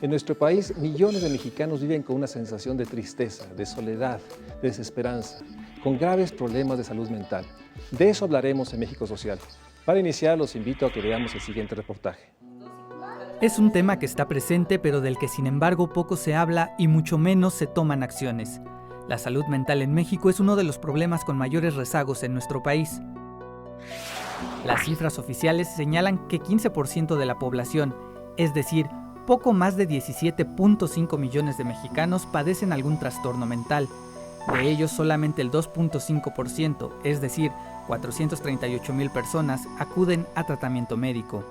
En nuestro país, millones de mexicanos viven con una sensación de tristeza, de soledad, de desesperanza, con graves problemas de salud mental. De eso hablaremos en México Social. Para iniciar, los invito a que veamos el siguiente reportaje. Es un tema que está presente, pero del que sin embargo poco se habla y mucho menos se toman acciones. La salud mental en México es uno de los problemas con mayores rezagos en nuestro país. Las cifras oficiales señalan que 15% de la población, es decir, poco más de 17.5 millones de mexicanos padecen algún trastorno mental. De ellos, solamente el 2.5%, es decir, 438,000 personas, acuden a tratamiento médico.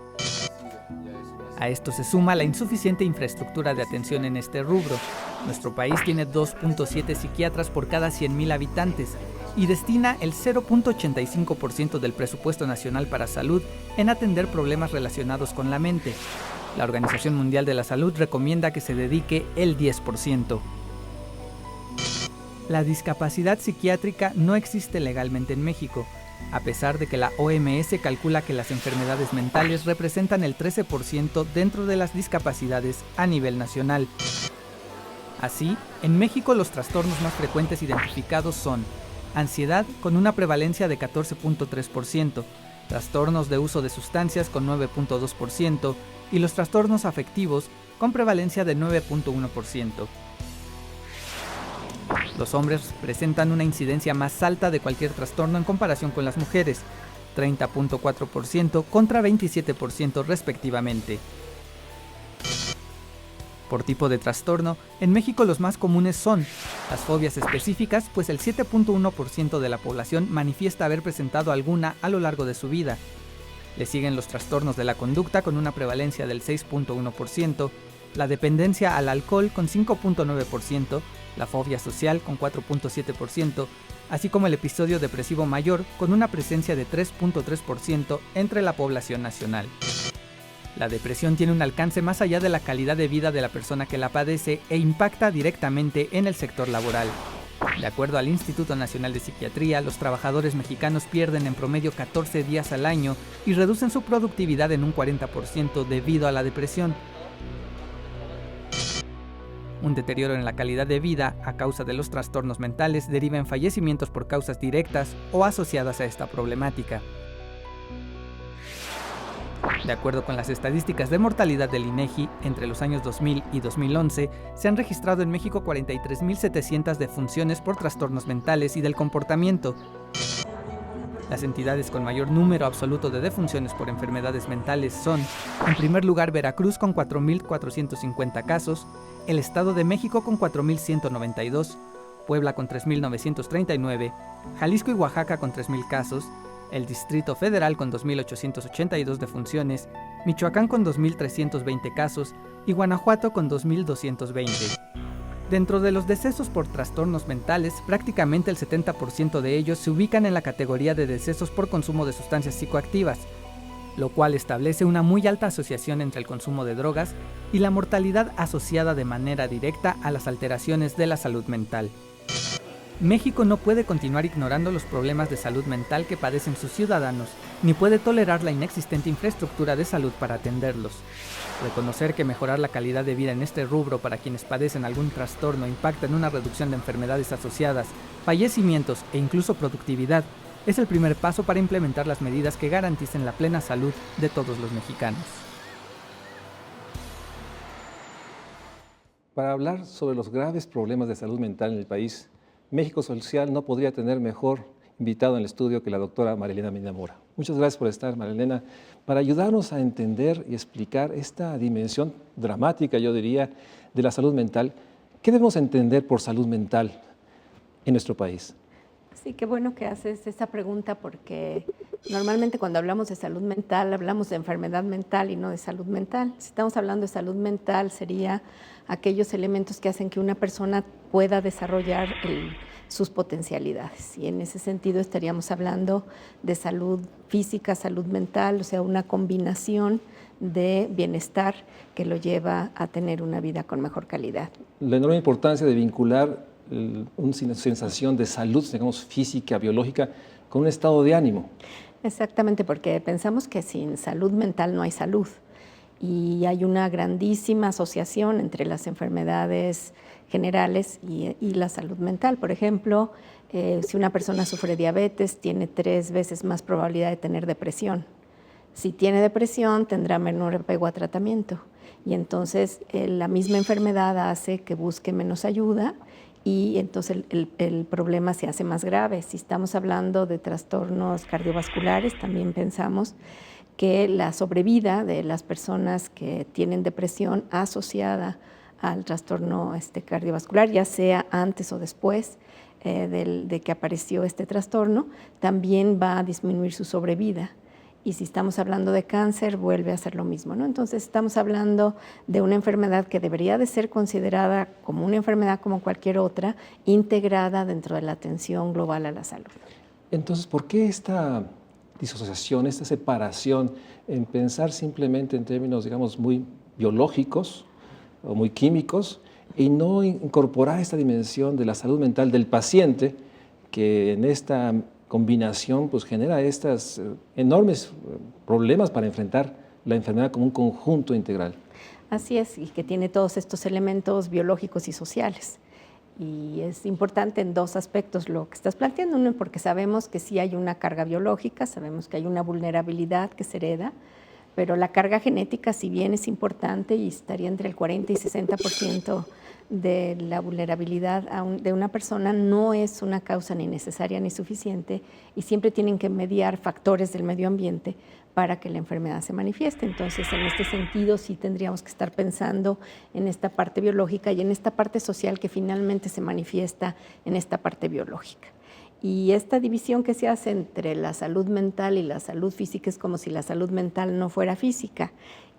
A esto se suma la insuficiente infraestructura de atención en este rubro. Nuestro país tiene 2.7 psiquiatras por cada 100,000 habitantes y destina el 0.85% del presupuesto nacional para salud en atender problemas relacionados con la mente. La Organización Mundial de la Salud recomienda que se dedique el 10%. La discapacidad psiquiátrica no existe legalmente en México, a pesar de que la OMS calcula que las enfermedades mentales representan el 13% dentro de las discapacidades a nivel nacional. Así, en México los trastornos más frecuentes identificados son ansiedad con una prevalencia de 14.3%, trastornos de uso de sustancias con 9.2% y los trastornos afectivos con prevalencia de 9.1%. Los hombres presentan una incidencia más alta de cualquier trastorno en comparación con las mujeres, 30.4% contra 27% respectivamente. Por tipo de trastorno, en México los más comunes son las fobias específicas, pues el 7.1% de la población manifiesta haber presentado alguna a lo largo de su vida. Le siguen los trastornos de la conducta con una prevalencia del 6.1%, la dependencia al alcohol con 5.9%, la fobia social con 4.7%, así como el episodio depresivo mayor con una presencia de 3.3% entre la población nacional. La depresión tiene un alcance más allá de la calidad de vida de la persona que la padece e impacta directamente en el sector laboral. De acuerdo al Instituto Nacional de Psiquiatría, los trabajadores mexicanos pierden en promedio 14 días al año y reducen su productividad en un 40% debido a la depresión. Un deterioro en la calidad de vida a causa de los trastornos mentales deriva en fallecimientos por causas directas o asociadas a esta problemática. De acuerdo con las estadísticas de mortalidad del INEGI, entre los años 2000 y 2011, se han registrado en México 43.700 defunciones por trastornos mentales y del comportamiento. Las entidades con mayor número absoluto de defunciones por enfermedades mentales son, en primer lugar, Veracruz con 4.450 casos, el Estado de México con 4.192, Puebla con 3.939, Jalisco y Oaxaca con 3.000 casos, el Distrito Federal con 2.882 defunciones, Michoacán con 2.320 casos y Guanajuato con 2.220. Dentro de los decesos por trastornos mentales, prácticamente el 70% de ellos se ubican en la categoría de decesos por consumo de sustancias psicoactivas, lo cual establece una muy alta asociación entre el consumo de drogas y la mortalidad asociada de manera directa a las alteraciones de la salud mental. México no puede continuar ignorando los problemas de salud mental que padecen sus ciudadanos, ni puede tolerar la inexistente infraestructura de salud para atenderlos. Reconocer que mejorar la calidad de vida en este rubro para quienes padecen algún trastorno impacta en una reducción de enfermedades asociadas, fallecimientos e incluso productividad, es el primer paso para implementar las medidas que garanticen la plena salud de todos los mexicanos. Para hablar sobre los graves problemas de salud mental en el país, México Social no podría tener mejor invitado en el estudio que la doctora Marilena Medina Mora. Muchas gracias por estar, Marilena, para ayudarnos a entender y explicar esta dimensión dramática, yo diría, de la salud mental. ¿Qué debemos entender por salud mental en nuestro país? Sí, qué bueno que haces esa pregunta porque normalmente cuando hablamos de salud mental hablamos de enfermedad mental y no de salud mental. Si estamos hablando de salud mental sería aquellos elementos que hacen que una persona pueda desarrollar sus potencialidades y en ese sentido estaríamos hablando de salud física, salud mental, o sea, una combinación de bienestar que lo lleva a tener una vida con mejor calidad. La enorme importancia de vincular una sensación de salud, digamos, física, biológica, con un estado de ánimo. Exactamente, porque pensamos que sin salud mental no hay salud. y hay una grandísima asociación entre las enfermedades generales y la salud mental. Por ejemplo, si una persona sufre diabetes, tiene 3 veces más probabilidad de tener depresión. Si tiene depresión, tendrá menor apego a tratamiento. Y entonces la misma enfermedad hace que busque menos ayuda y entonces el problema se hace más grave. Si estamos hablando de trastornos cardiovasculares, también pensamos que la sobrevida de las personas que tienen depresión asociada al trastorno cardiovascular, ya sea antes o después de que apareció este trastorno, también va a disminuir su sobrevida. Y si estamos hablando de cáncer, vuelve a ser lo mismo, ¿no? Entonces estamos hablando de una enfermedad que debería de ser considerada como una enfermedad como cualquier otra, integrada dentro de la atención global a la salud. Entonces, ¿por qué esta disociación, esta separación en pensar simplemente en términos, digamos, muy biológicos o muy químicos y no incorporar esta dimensión de la salud mental del paciente que en esta combinación pues genera estos enormes problemas para enfrentar la enfermedad como un conjunto integral? Así es, y que tiene todos estos elementos biológicos y sociales. Y es importante en 2 aspectos lo que estás planteando. Uno, porque sabemos que sí hay una carga biológica, sabemos que hay una vulnerabilidad que se hereda, pero la carga genética, si bien es importante y estaría entre el 40 y 60% de la vulnerabilidad de una persona, no es una causa ni necesaria ni suficiente y siempre tienen que mediar factores del medio ambiente para que la enfermedad se manifieste. Entonces, en este sentido, sí tendríamos que estar pensando en esta parte biológica y en esta parte social que finalmente se manifiesta en esta parte biológica. Y esta división que se hace entre la salud mental y la salud física es como si la salud mental no fuera física.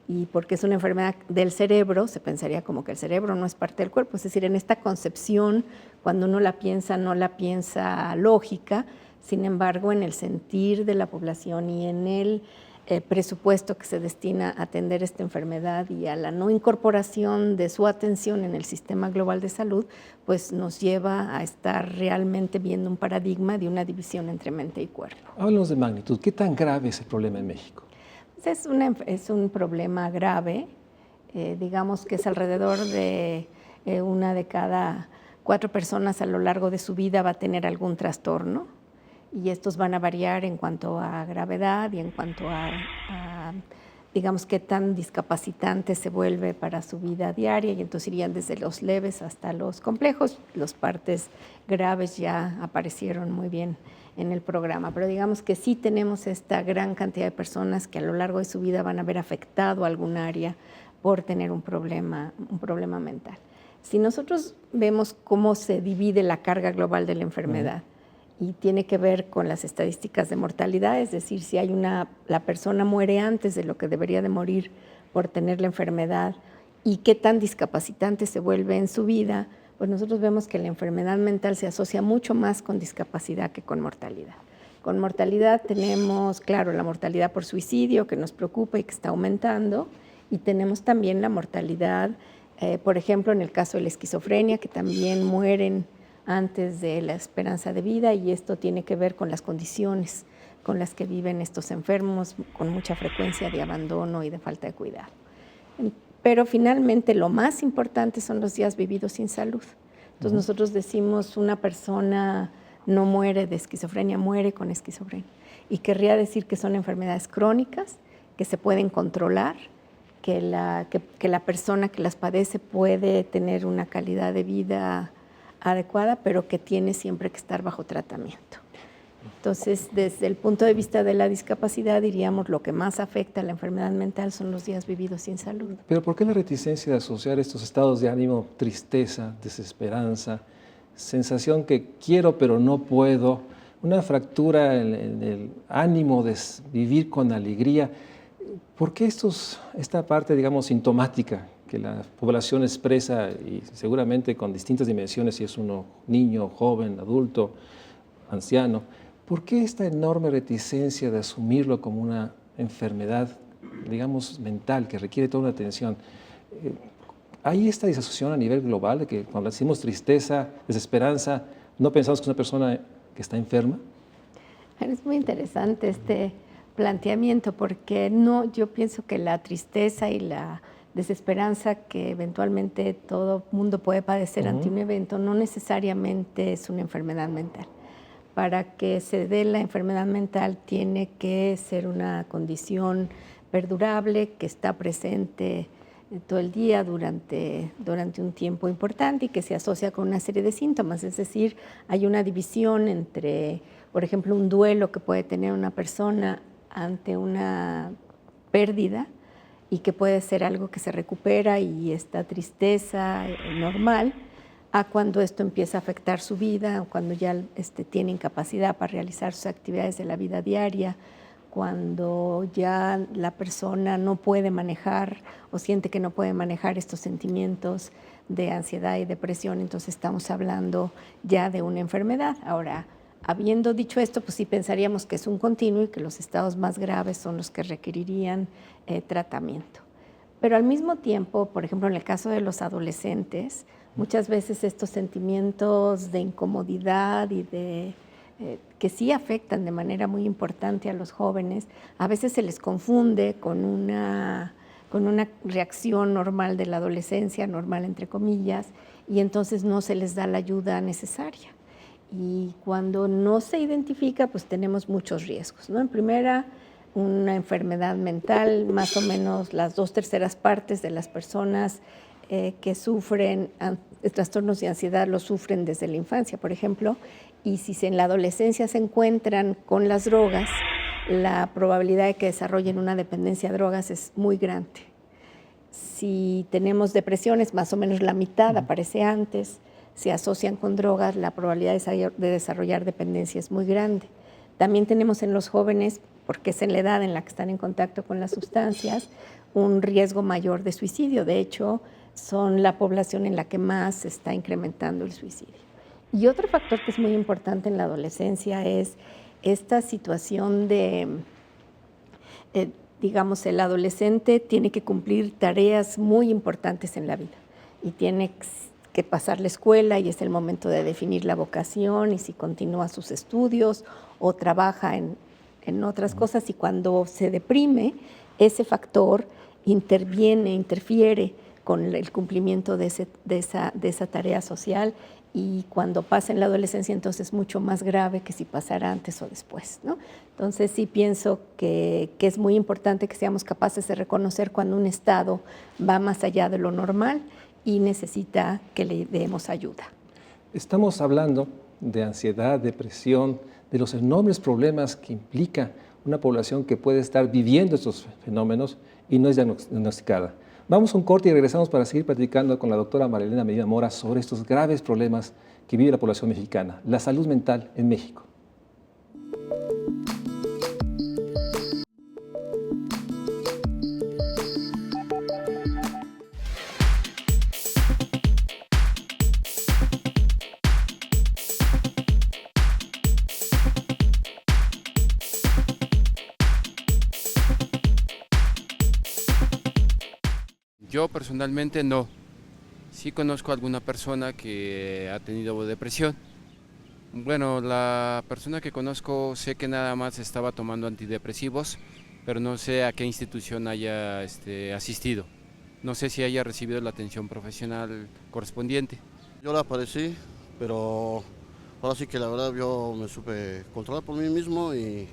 Y porque es una enfermedad del cerebro, se pensaría como que el cerebro no es parte del cuerpo. Es decir, en esta concepción, cuando uno la piensa, no la piensa lógica. Sin embargo, en el sentir de la población y en el presupuesto que se destina a atender esta enfermedad y a la no incorporación de su atención en el sistema global de salud, pues nos lleva a estar realmente viendo un paradigma de una división entre mente y cuerpo. Háblanos de magnitud. ¿Qué tan grave es el problema en México? Es un problema grave, digamos que es alrededor de 1 de cada 4 personas a lo largo de su vida va a tener algún trastorno. Y estos van a variar en cuanto a gravedad y en cuanto a digamos, qué tan discapacitante se vuelve para su vida diaria, y entonces irían desde los leves hasta los complejos. Los partes graves ya aparecieron muy bien en el programa, pero digamos que sí tenemos esta gran cantidad de personas que a lo largo de su vida van a haber afectado algún área por tener un problema mental. Si nosotros vemos cómo se divide la carga global de la enfermedad, y tiene que ver con las estadísticas de mortalidad, es decir, si la persona muere antes de lo que debería de morir por tener la enfermedad y qué tan discapacitante se vuelve en su vida, pues nosotros vemos que la enfermedad mental se asocia mucho más con discapacidad que con mortalidad. Con mortalidad tenemos, claro, la mortalidad por suicidio que nos preocupa y que está aumentando, y tenemos también la mortalidad, por ejemplo, en el caso de la esquizofrenia, que también mueren antes de la esperanza de vida, y esto tiene que ver con las condiciones con las que viven estos enfermos, con mucha frecuencia de abandono y de falta de cuidado. Pero finalmente lo más importante son los días vividos sin salud. Entonces nosotros decimos una persona no muere de esquizofrenia, muere con esquizofrenia. Y querría decir que son enfermedades crónicas, que se pueden controlar, que la persona que las padece puede tener una calidad de vida adecuada, pero que tiene siempre que estar bajo tratamiento. Entonces, desde el punto de vista de la discapacidad, diríamos lo que más afecta a la enfermedad mental son los días vividos sin salud. Pero ¿por qué la reticencia de asociar estos estados de ánimo, tristeza, desesperanza, sensación que quiero pero no puedo, una fractura en el ánimo de vivir con alegría? ¿Por qué esta parte, digamos, sintomática que la población expresa, y seguramente con distintas dimensiones, si es uno niño, joven, adulto, anciano, ¿por qué esta enorme reticencia de asumirlo como una enfermedad, digamos, mental, que requiere toda una atención? ¿Hay esta disasociación a nivel global de que cuando decimos tristeza, desesperanza, no pensamos que es una persona que está enferma? Es muy interesante este planteamiento, porque no, yo pienso que la tristeza y la desesperanza que eventualmente todo mundo puede padecer ante un evento no necesariamente es una enfermedad mental. Para que se dé la enfermedad mental tiene que ser una condición perdurable que está presente todo el día durante un tiempo importante y que se asocia con una serie de síntomas. Es decir, hay una división entre, por ejemplo, un duelo que puede tener una persona ante una pérdida y que puede ser algo que se recupera y esta tristeza normal, a cuando esto empieza a afectar su vida, cuando ya tiene incapacidad para realizar sus actividades de la vida diaria, cuando ya la persona no puede manejar o siente que no puede manejar estos sentimientos de ansiedad y depresión, entonces estamos hablando ya de una enfermedad. Ahora, habiendo dicho esto, pues sí pensaríamos que es un continuo y que los estados más graves son los que requerirían tratamiento. Pero al mismo tiempo, por ejemplo, en el caso de los adolescentes, muchas veces estos sentimientos de incomodidad y de que sí afectan de manera muy importante a los jóvenes, a veces se les confunde con una reacción normal de la adolescencia, normal entre comillas, y entonces no se les da la ayuda necesaria. Y cuando no se identifica, pues tenemos muchos riesgos, ¿no? En primera, una enfermedad mental, más o menos las 2/3 partes de las personas que sufren trastornos de ansiedad lo sufren desde la infancia, por ejemplo, y si en la adolescencia se encuentran con las drogas, la probabilidad de que desarrollen una dependencia a drogas es muy grande. Si tenemos depresiones, más o menos la mitad aparece antes, se asocian con drogas, la probabilidad de desarrollar dependencia es muy grande. También tenemos en los jóvenes, porque es en la edad en la que están en contacto con las sustancias, un riesgo mayor de suicidio. De hecho, son la población en la que más se está incrementando el suicidio. Y otro factor que es muy importante en la adolescencia es esta situación de, digamos, el adolescente tiene que cumplir tareas muy importantes en la vida y tiene que pasar la escuela y es el momento de definir la vocación y si continúa sus estudios o trabaja en otras cosas, y cuando se deprime, ese factor interfiere con el cumplimiento de esa tarea social, y cuando pasa en la adolescencia entonces es mucho más grave que si pasara antes o después, ¿no? Entonces sí pienso que es muy importante que seamos capaces de reconocer cuando un estado va más allá de lo normal y necesita que le demos ayuda. Estamos hablando de ansiedad, depresión, de los enormes problemas que implica una población que puede estar viviendo estos fenómenos y no es diagnosticada. Vamos a un corte y regresamos para seguir platicando con la doctora Marilena Medina Mora sobre estos graves problemas que vive la población mexicana, la salud mental en México. Yo personalmente no. Sí conozco a alguna persona que ha tenido depresión. Bueno, la persona que conozco sé que nada más estaba tomando antidepresivos, pero no sé a qué institución haya asistido. No sé si haya recibido la atención profesional correspondiente. Yo la padecí, pero ahora sí que la verdad yo me supe controlar por mí mismo y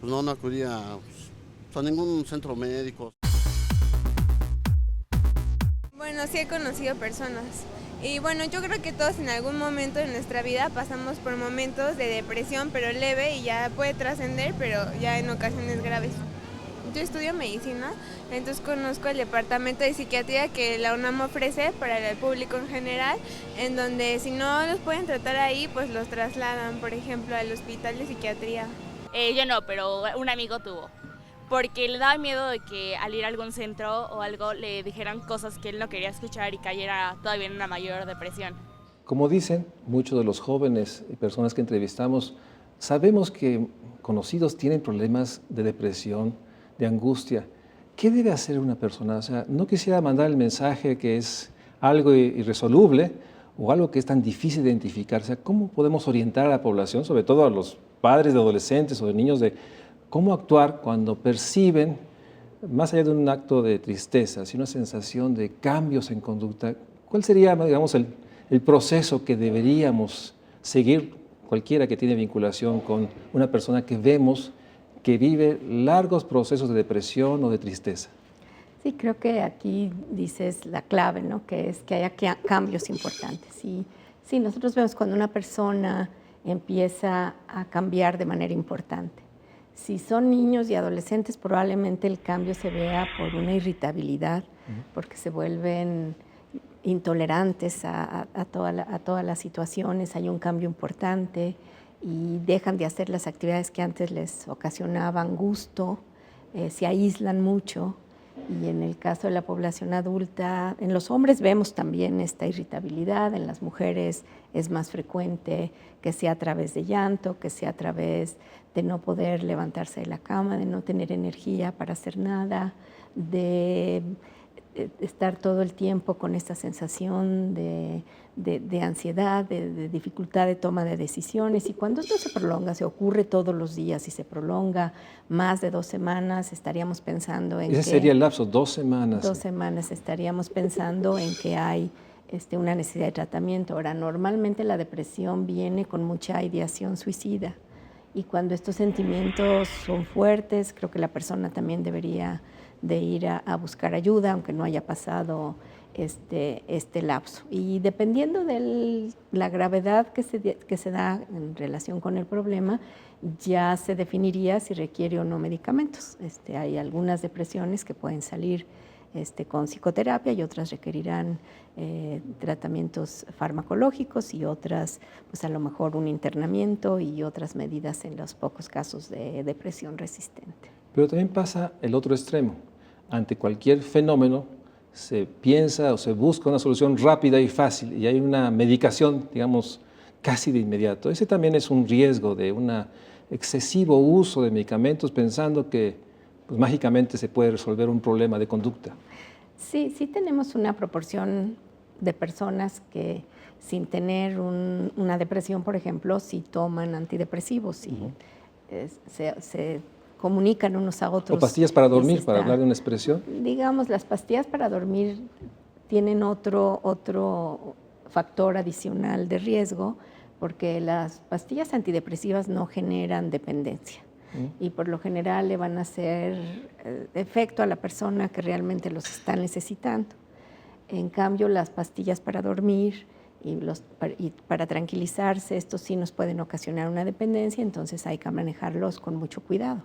pues no acudía a ningún centro médico. Bueno, sí he conocido personas y bueno, yo creo que todos en algún momento de nuestra vida pasamos por momentos de depresión, pero leve, y ya puede trascender, pero ya en ocasiones graves. Yo estudio medicina, entonces conozco el departamento de psiquiatría que la UNAM ofrece para el público en general, en donde si no los pueden tratar ahí, pues los trasladan, por ejemplo, al hospital de psiquiatría. Yo no, pero un amigo tuvo. Porque le daba miedo de que al ir a algún centro o algo le dijeran cosas que él no quería escuchar y cayera todavía en una mayor depresión. Como dicen muchos de los jóvenes y personas que entrevistamos, sabemos que conocidos tienen problemas de depresión, de angustia. ¿Qué debe hacer una persona? O sea, no quisiera mandar el mensaje que es algo irresoluble o algo que es tan difícil de identificar. O sea, ¿cómo podemos orientar a la población, sobre todo a los padres de adolescentes o de niños, de cómo actuar cuando perciben, más allá de un acto de tristeza, sino una sensación de cambios en conducta. ¿Cuál sería, digamos, el proceso que deberíamos seguir cualquiera que tiene vinculación con una persona que vemos que vive largos procesos de depresión o de tristeza? Sí, creo que aquí dices la clave, ¿no? Que es que haya cambios importantes. Sí, nosotros vemos cuando una persona empieza a cambiar de manera importante. Si son niños y adolescentes, probablemente el cambio se vea por una irritabilidad, porque se vuelven intolerantes a todas las situaciones, hay un cambio importante y dejan de hacer las actividades que antes les ocasionaban gusto, se aíslan mucho. Y en el caso de la población adulta, en los hombres vemos también esta irritabilidad, en las mujeres es más frecuente que sea a través de llanto, que sea a través de no poder levantarse de la cama, de no tener energía para hacer nada, de estar todo el tiempo con esta sensación de ansiedad, de dificultad de toma de decisiones. Y cuando esto se prolonga, se ocurre todos los días y se prolonga más de 2 semanas, estaríamos pensando en Ese sería el lapso, 2 semanas. 2 semanas estaríamos pensando en que hay una necesidad de tratamiento. Ahora, normalmente la depresión viene con mucha ideación suicida y cuando estos sentimientos son fuertes, creo que la persona también debería de ir a buscar ayuda, aunque no haya pasado este lapso. Y dependiendo de la gravedad que se da en relación con el problema, ya se definiría si requiere o no medicamentos. Hay algunas depresiones que pueden salir con psicoterapia y otras requerirán tratamientos farmacológicos y otras, pues a lo mejor un internamiento y otras medidas en los pocos casos de depresión resistente. Pero también pasa el otro extremo. Ante cualquier fenómeno se piensa o se busca una solución rápida y fácil y hay una medicación, digamos, casi de inmediato. Ese también es un riesgo de un excesivo uso de medicamentos pensando que pues, mágicamente se puede resolver un problema de conducta. Sí tenemos una proporción de personas que sin tener una depresión, por ejemplo, sí toman antidepresivos y se comunican unos a otros. O pastillas para dormir, para hablar de una expresión. Digamos, las pastillas para dormir tienen otro factor adicional de riesgo, porque las pastillas antidepresivas no generan dependencia y por lo general le van a hacer efecto a la persona que realmente los está necesitando. En cambio, las pastillas para dormir y para tranquilizarse, estos sí nos pueden ocasionar una dependencia, entonces hay que manejarlos con mucho cuidado,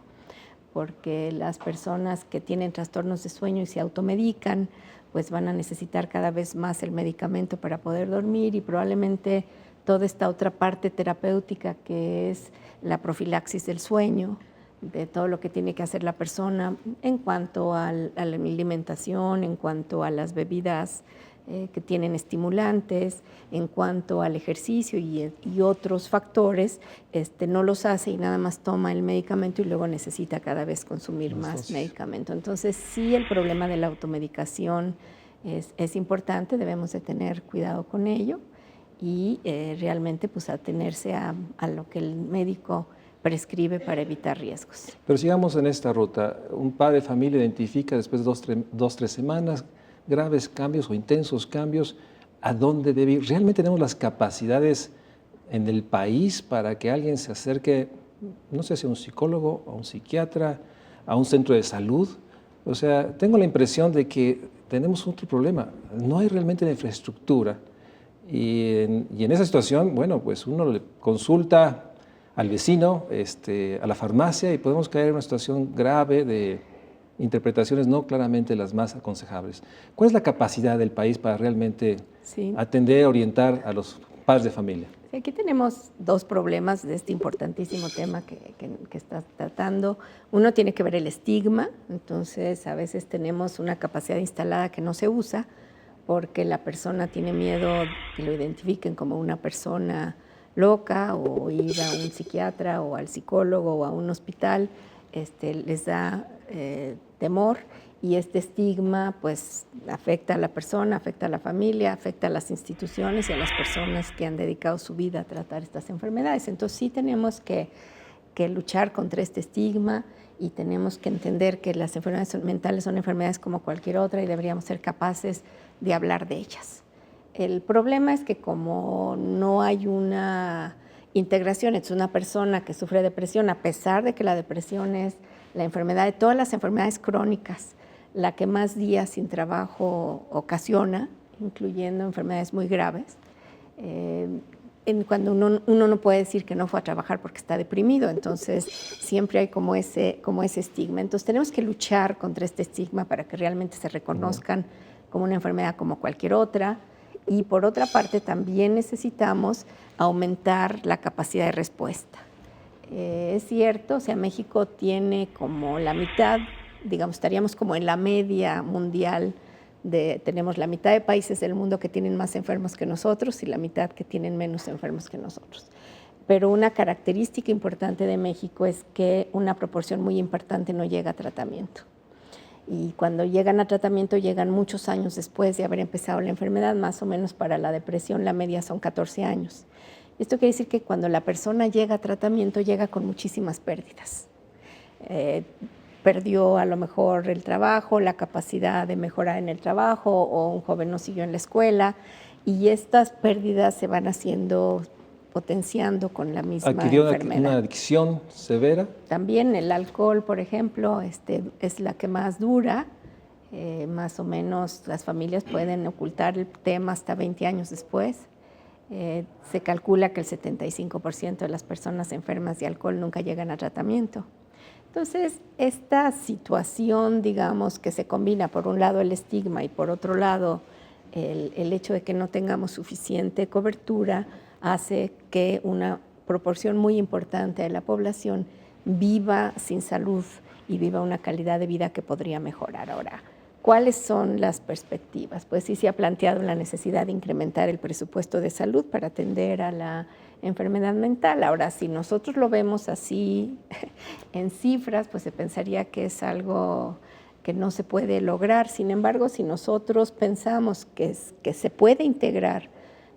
porque las personas que tienen trastornos de sueño y se automedican, pues van a necesitar cada vez más el medicamento para poder dormir y probablemente toda esta otra parte terapéutica que es la profilaxis del sueño, de todo lo que tiene que hacer la persona en cuanto a la alimentación, en cuanto a las bebidas que tienen estimulantes, en cuanto al ejercicio y otros factores, no los hace y nada más toma el medicamento y luego necesita cada vez consumir más medicamento. Entonces, sí, el problema de la automedicación es importante, debemos de tener cuidado con ello y realmente pues atenerse a lo que el médico prescribe para evitar riesgos. Pero sigamos en esta ruta. Un padre de familia identifica después de 2-3 semanas graves cambios o intensos cambios, ¿a dónde debe ir? ¿Realmente tenemos las capacidades en el país para que alguien se acerque, no sé si a un psicólogo, a un psiquiatra, a un centro de salud? O sea, tengo la impresión de que tenemos otro problema. No hay realmente la infraestructura. Y en esa situación, bueno, pues uno le consulta al vecino, a la farmacia y podemos caer en una situación grave de interpretaciones no claramente las más aconsejables. ¿Cuál es la capacidad del país para realmente atender, orientar a los padres de familia? Aquí tenemos 2 problemas de este importantísimo tema que estás tratando. Uno tiene que ver el estigma, entonces a veces tenemos una capacidad instalada que no se usa porque la persona tiene miedo que lo identifiquen como una persona loca o ir a un psiquiatra o al psicólogo o a un hospital, les da temor y este estigma pues afecta a la persona, afecta a la familia, afecta a las instituciones y a las personas que han dedicado su vida a tratar estas enfermedades. Entonces sí tenemos que que luchar contra este estigma y tenemos que entender que las enfermedades mentales son enfermedades como cualquier otra y deberíamos ser capaces de hablar de ellas. El problema es que como no hay una integración, es una persona que sufre depresión, a pesar de que la depresión es la enfermedad de todas las enfermedades crónicas, la que más días sin trabajo ocasiona, incluyendo enfermedades muy graves, cuando uno no puede decir que no fue a trabajar porque está deprimido, entonces siempre hay como ese estigma. Entonces tenemos que luchar contra este estigma para que realmente se reconozcan como una enfermedad como cualquier otra. Y por otra parte también necesitamos aumentar la capacidad de respuesta. Es cierto, o sea, México tiene como la mitad, digamos, estaríamos como en la media mundial. Tenemos la mitad de países del mundo que tienen más enfermos que nosotros y la mitad que tienen menos enfermos que nosotros. Pero una característica importante de México es que una proporción muy importante no llega a tratamiento. Y cuando llegan a tratamiento llegan muchos años después de haber empezado la enfermedad, más o menos para la depresión la media son 14 años. Esto quiere decir que cuando la persona llega a tratamiento llega con muchísimas pérdidas. Perdió a lo mejor el trabajo, la capacidad de mejorar en el trabajo, o un joven no siguió en la escuela, y estas pérdidas se van potenciando con la misma enfermedad. Adquirió una adicción severa. También el alcohol, por ejemplo, es la que más dura. Más o menos las familias pueden ocultar el tema hasta 20 años después. Se calcula que el 75% de las personas enfermas de alcohol nunca llegan a tratamiento. Entonces, esta situación, digamos, que se combina por un lado el estigma y por otro lado el hecho de que no tengamos suficiente cobertura, hace que una proporción muy importante de la población viva sin salud y viva una calidad de vida que podría mejorar. Ahora, ¿cuáles son las perspectivas? Pues sí se ha planteado la necesidad de incrementar el presupuesto de salud para atender a la enfermedad mental. Ahora, si nosotros lo vemos así en cifras, pues se pensaría que es algo que no se puede lograr. Sin embargo, si nosotros pensamos que se puede integrar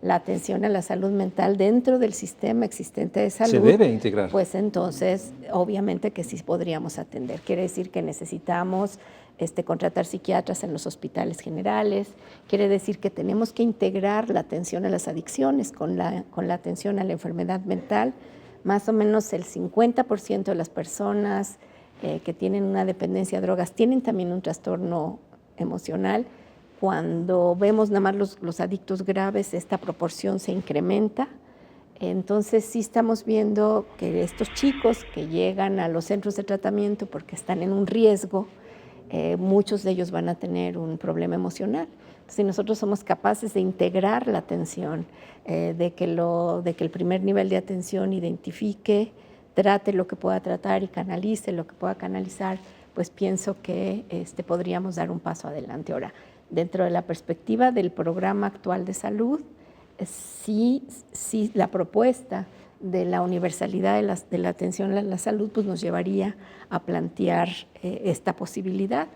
la atención a la salud mental dentro del sistema existente de salud, se debe integrar. Pues entonces, obviamente que sí podríamos atender. Quiere decir que necesitamos contratar psiquiatras en los hospitales generales, quiere decir que tenemos que integrar la atención a las adicciones con la atención a la enfermedad mental. Más o menos el 50% de las personas que tienen una dependencia a drogas tienen también un trastorno emocional. Cuando vemos nada más los adictos graves, esta proporción se incrementa. Entonces sí estamos viendo que estos chicos que llegan a los centros de tratamiento porque están en un riesgo, muchos de ellos van a tener un problema emocional. Si nosotros somos capaces de integrar la atención, de que el primer nivel de atención identifique, trate lo que pueda tratar y canalice lo que pueda canalizar, pues pienso que podríamos dar un paso adelante. Ahora, dentro de la perspectiva del programa actual de salud, sí la propuesta de la universalidad de la atención a la salud pues nos llevaría a plantear esta posibilidad,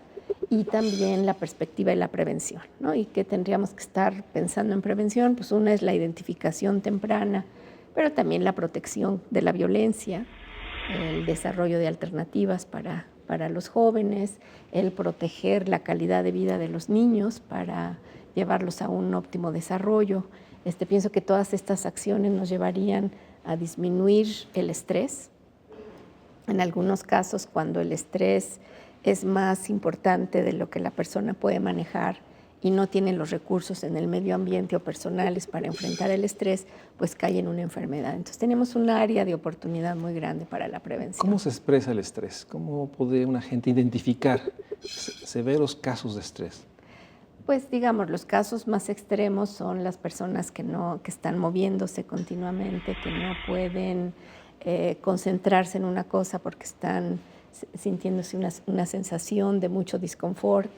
y también la perspectiva de la prevención, ¿no? Y que tendríamos que estar pensando en prevención, pues una es la identificación temprana, pero también la protección de la violencia, el desarrollo de alternativas para los jóvenes, el proteger la calidad de vida de los niños para llevarlos a un óptimo desarrollo. Pienso que todas estas acciones nos llevarían a disminuir el estrés. En algunos casos, cuando el estrés es más importante de lo que la persona puede manejar y no tiene los recursos en el medio ambiente o personales para enfrentar el estrés, pues cae en una enfermedad. Entonces tenemos un área de oportunidad muy grande para la prevención. ¿Cómo se expresa el estrés? ¿Cómo puede una gente identificar severos casos de estrés? Pues digamos, los casos más extremos son las personas que están moviéndose continuamente, que no pueden concentrarse en una cosa porque están sintiéndose una sensación de mucho disconfort.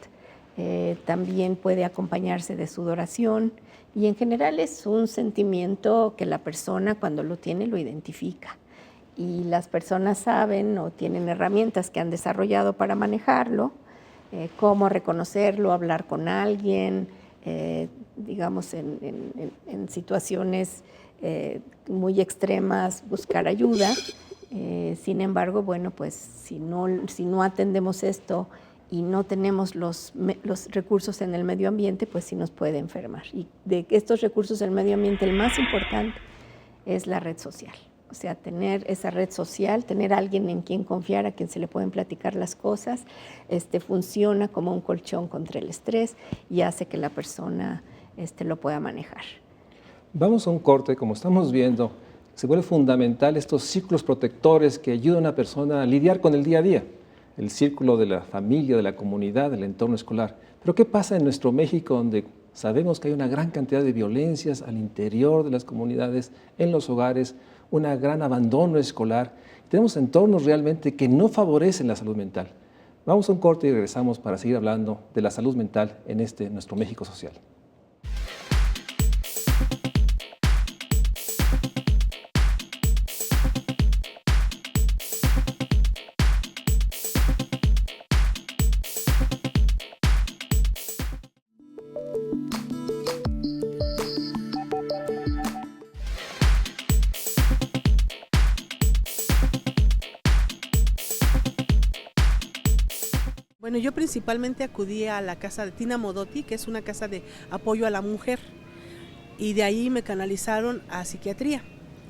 También puede acompañarse de sudoración, y en general es un sentimiento que la persona cuando lo tiene lo identifica, y las personas saben o tienen herramientas que han desarrollado para manejarlo, cómo reconocerlo, hablar con alguien, digamos en situaciones muy extremas, buscar ayuda. Sin embargo, bueno, pues si no atendemos esto y no tenemos los recursos en el medio ambiente, pues sí nos puede enfermar. Y de estos recursos del medio ambiente, el más importante es la red social. O sea, tener esa red social, tener a alguien en quien confiar, a quien se le pueden platicar las cosas, funciona como un colchón contra el estrés y hace que la persona lo pueda manejar. Vamos a un corte. Como estamos viendo, se vuelve fundamental estos círculos protectores que ayudan a una persona a lidiar con el día a día. El círculo de la familia, de la comunidad, del entorno escolar. Pero ¿qué pasa en nuestro México, donde sabemos que hay una gran cantidad de violencias al interior de las comunidades, en los hogares, un gran abandono escolar? Tenemos entornos realmente que no favorecen la salud mental. Vamos a un corte y regresamos para seguir hablando de la salud mental en nuestro México social. Bueno, yo principalmente acudí a la casa de Tina Modotti, que es una casa de apoyo a la mujer, y de ahí me canalizaron a psiquiatría.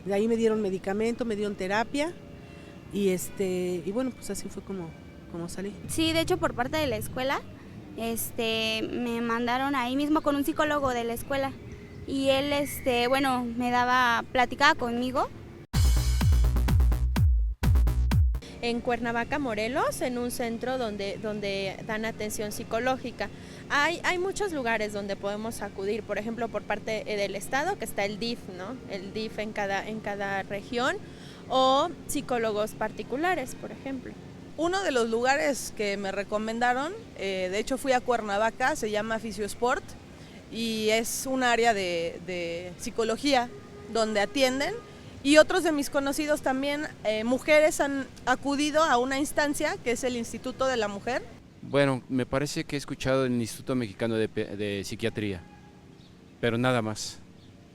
De ahí me dieron medicamento, me dieron terapia, y bueno, pues así fue como salí. Sí, de hecho por parte de la escuela, me mandaron ahí mismo con un psicólogo de la escuela, y él, bueno, platicaba conmigo. En Cuernavaca, Morelos, en un centro donde dan atención psicológica. Hay muchos lugares donde podemos acudir, por ejemplo, por parte del Estado, que está el DIF, ¿no? El DIF en cada región, o psicólogos particulares, por ejemplo. Uno de los lugares que me recomendaron, de hecho fui a Cuernavaca, se llama Fisiosport, y es un área de psicología donde atienden. Y otros de mis conocidos también, mujeres, han acudido a una instancia que es el Instituto de la Mujer. Bueno, me parece que he escuchado el Instituto Mexicano de Psiquiatría, pero nada más.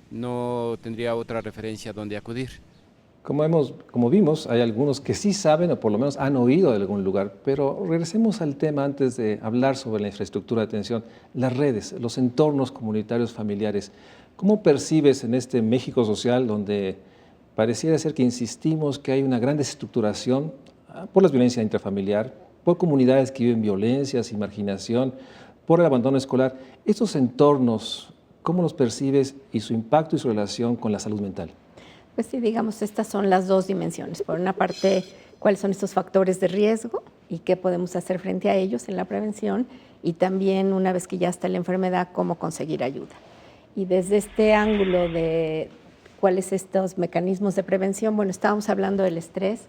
No tendría otra referencia donde acudir. Como vimos, hay algunos que sí saben o por lo menos han oído de algún lugar, pero regresemos al tema antes de hablar sobre la infraestructura de atención, las redes, los entornos comunitarios familiares. ¿Cómo percibes en este México social donde pareciera ser que insistimos que hay una gran desestructuración por la violencia intrafamiliar, por comunidades que viven violencias y marginación, por el abandono escolar? Estos entornos, ¿cómo los percibes y su impacto y su relación con la salud mental? Pues sí, digamos, estas son las dos dimensiones. Por una parte, cuáles son estos factores de riesgo y qué podemos hacer frente a ellos en la prevención, y también, una vez que ya está la enfermedad, cómo conseguir ayuda. Y desde este ángulo de cuáles estos mecanismos de prevención, bueno, estábamos hablando del estrés.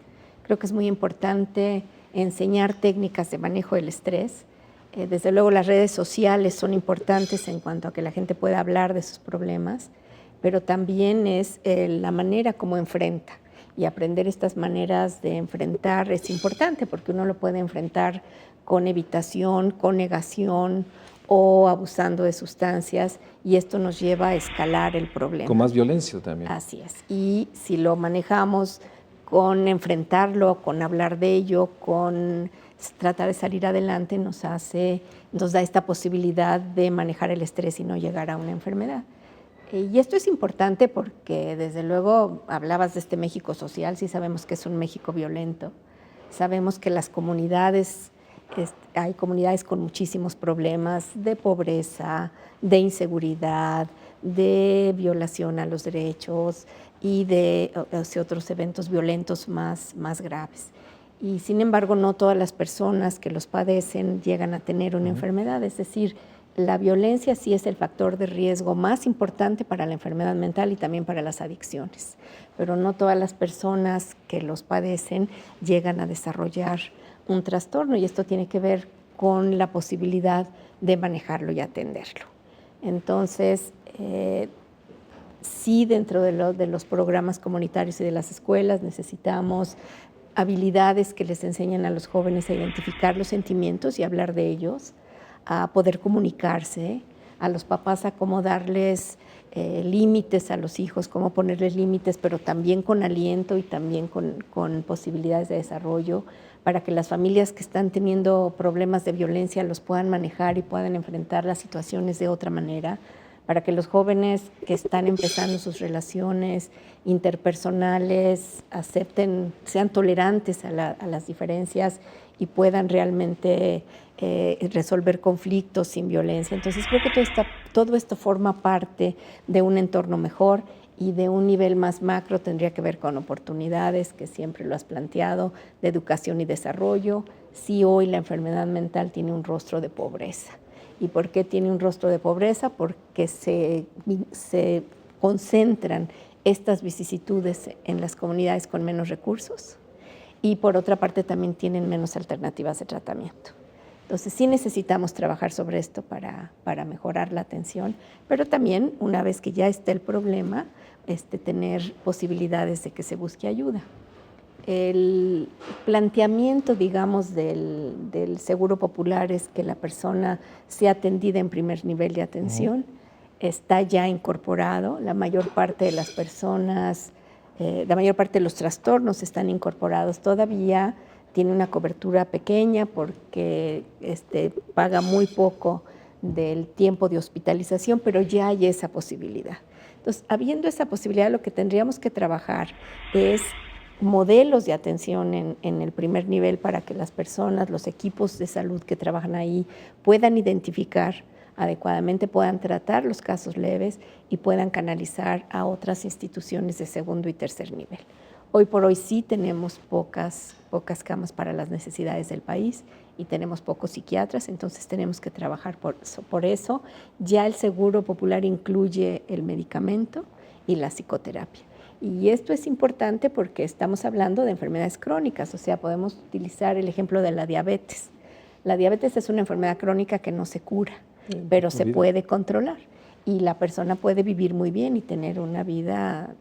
Creo que es muy importante enseñar técnicas de manejo del estrés. Desde luego las redes sociales son importantes en cuanto a que la gente pueda hablar de sus problemas, pero también es la manera como enfrenta, y aprender estas maneras de enfrentar es importante porque uno lo puede enfrentar con evitación, con negación o abusando de sustancias, y esto nos lleva a escalar el problema. Con más violencia también. Así es. Y si lo manejamos con enfrentarlo, con hablar de ello, con tratar de salir adelante, nos da esta posibilidad de manejar el estrés y no llegar a una enfermedad. Y esto es importante porque, desde luego, hablabas de este México social, sí sabemos que es un México violento, sabemos que las comunidades, hay comunidades con muchísimos problemas de pobreza, de inseguridad, de violación a los derechos y de otros eventos violentos más graves. Y sin embargo, no todas las personas que los padecen llegan a tener una enfermedad, es decir, la violencia sí es el factor de riesgo más importante para la enfermedad mental y también para las adicciones, pero no todas las personas que los padecen llegan a desarrollar un trastorno, y esto tiene que ver con la posibilidad de manejarlo y atenderlo. Entonces, sí, dentro de los programas comunitarios y de las escuelas necesitamos habilidades que les enseñan a los jóvenes a identificar los sentimientos y hablar de ellos, a poder comunicarse, a los papás a cómo darles límites a los hijos, cómo ponerles límites, pero también con aliento y también con posibilidades de desarrollo, para que las familias que están teniendo problemas de violencia los puedan manejar y puedan enfrentar las situaciones de otra manera, para que los jóvenes que están empezando sus relaciones interpersonales acepten, sean tolerantes a las diferencias y puedan realmente resolver conflictos sin violencia. Entonces creo que todo esto forma parte de un entorno mejor, y de un nivel más macro tendría que ver con oportunidades, que siempre lo has planteado, de educación y desarrollo. Sí, hoy la enfermedad mental tiene un rostro de pobreza. ¿Y por qué tiene un rostro de pobreza? Porque se concentran estas vicisitudes en las comunidades con menos recursos, y por otra parte también tienen menos alternativas de tratamiento. Entonces sí necesitamos trabajar sobre esto para mejorar la atención, pero también una vez que ya esté el problema, tener posibilidades de que se busque ayuda. El planteamiento, digamos, del Seguro Popular es que la persona sea atendida en primer nivel de atención. Está ya incorporado, la mayor parte de las personas, la mayor parte de los trastornos están incorporados. Todavía tiene una cobertura pequeña porque paga muy poco del tiempo de hospitalización, pero ya hay esa posibilidad. Entonces, habiendo esa posibilidad, lo que tendríamos que trabajar es modelos de atención en el primer nivel para que las personas, los equipos de salud que trabajan ahí puedan identificar adecuadamente, puedan tratar los casos leves y puedan canalizar a otras instituciones de segundo y tercer nivel. Hoy por hoy sí tenemos pocas camas para las necesidades del país y tenemos pocos psiquiatras, entonces tenemos que trabajar por eso. Ya el Seguro Popular incluye el medicamento y la psicoterapia. Y esto es importante porque estamos hablando de enfermedades crónicas, o sea, podemos utilizar el ejemplo de la diabetes. La diabetes es una enfermedad crónica que no se cura, pero se puede controlar. Y la persona puede vivir muy bien y tener una vida